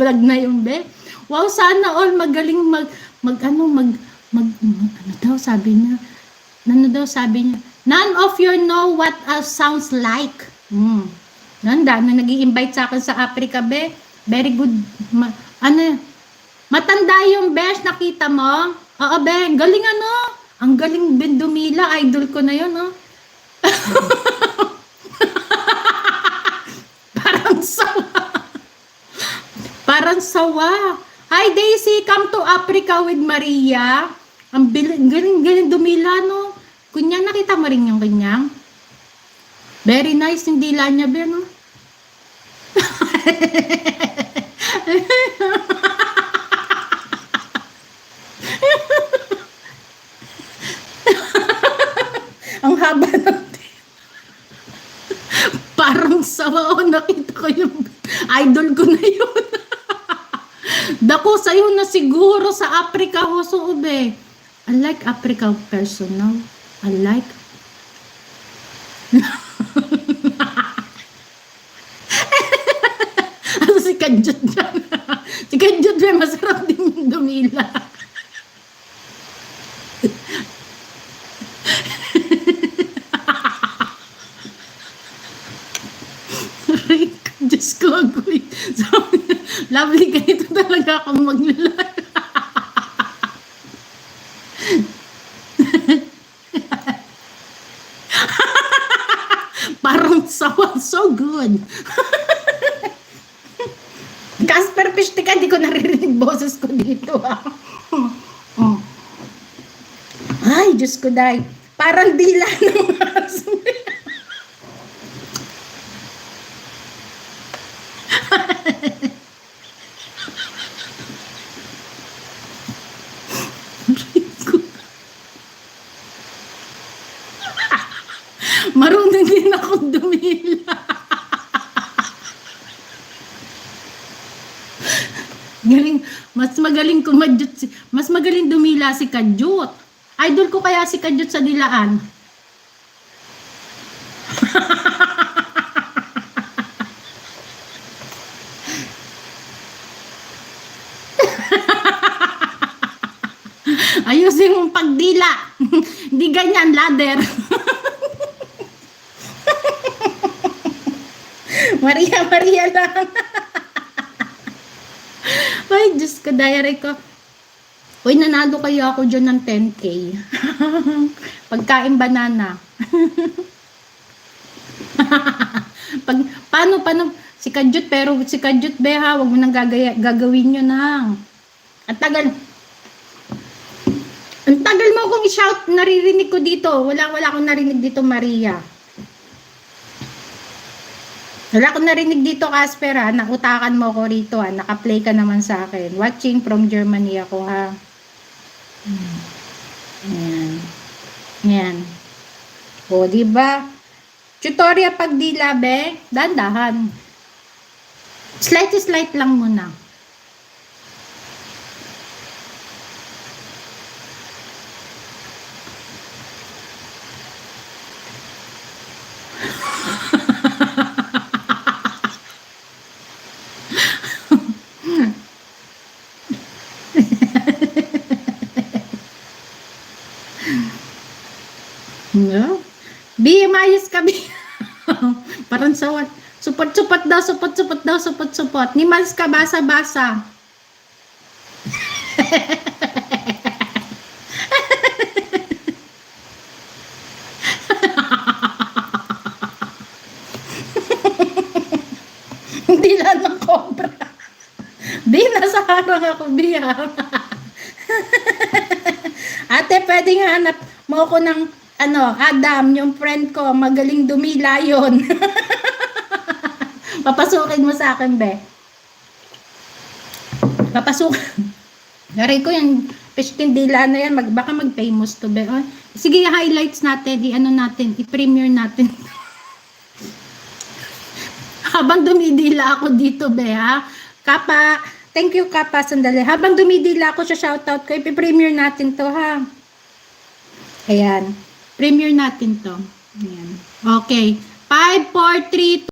vlog na yun, be. Wow, sana all magaling ano daw sabi niya. None of you know what sounds like. Nanda, na nag-i-invite sa akin sa Africa, be. Very good. Matanda yung besh, nakita mo? Oo, be. Galing ano? Ang galing Ben Dumila. Idol ko na yun, oh. Parang sawa. Hi Daisy, come to Africa with Maria. Ang galing Dumila, no? Kunyang, nakita mo rin yung kanyang? Very nice, hindi lang niya, Ben, no? Ang haba natin. Parang sawa, oh, nakita ko yung idol ko na yun. Dako, sa'yo na siguro sa Africa, hoso, ube. I like Africa personal. I like. Ano si Kadjot dyan? Si Kadjot dyan, masarap din yung Dumila. Diyos ko, agoy. Lovely, ganito talaga ako maglalaro. Parang sawa, so good. Casper Pishtika, di ko naririnig boses ko dito. Ay, Diyos ko, day. Parang dila ng aso. Marunong din akong Dumila. Galing, mas magaling Dumila si Kadjot. Idol ko kaya si Kadjot sa dilaan. Ayusin mong pagdila. Hindi ganyan, ladder. Maria lang. Ay, Diyos ko, diary ko. Uy, nanalo kayo ako dyan ng 10K. Pagkain banana. Paano, si Kadjot, pero si Kadjot, beha, wag mo nang gagawin nyo na. Ang tagal mo akong i-shout, naririnig ko dito. Wala akong narinig dito, Maria. Wala akong narinig dito, Casper, ha. Nakutakan mo ako rito, ha. Naka-play ka naman sa akin. Watching from Germany ako, ha. Yan. O, diba? Tutorial pagdila, be. Dandahan. Slight lang muna. No? Bi, mayos ka, Bi. Parang sawat. Supot daw. Ni Mals ka, basa. Hindi lang ng cobra. Bi, nasa harang ako, Bi, ha? Ate, pwedeng hanap mo ko ng Adam, yung friend ko, magaling Dumila yun. Papasukin mo sa akin, be. Papasukin. Gari ko yung Pishkin Dila na yan, baka mag-famous to, be. Oh, sige, highlights natin, i-premiere natin. Habang dumidila ako dito, be, ha? Kapa, thank you, Kapa, sandali. Habang dumidila ako sa shoutout ko, i-premiere natin to, ha? Ayan. Premiere natin to. Ayan. Okay. 5, 4, 3, 2,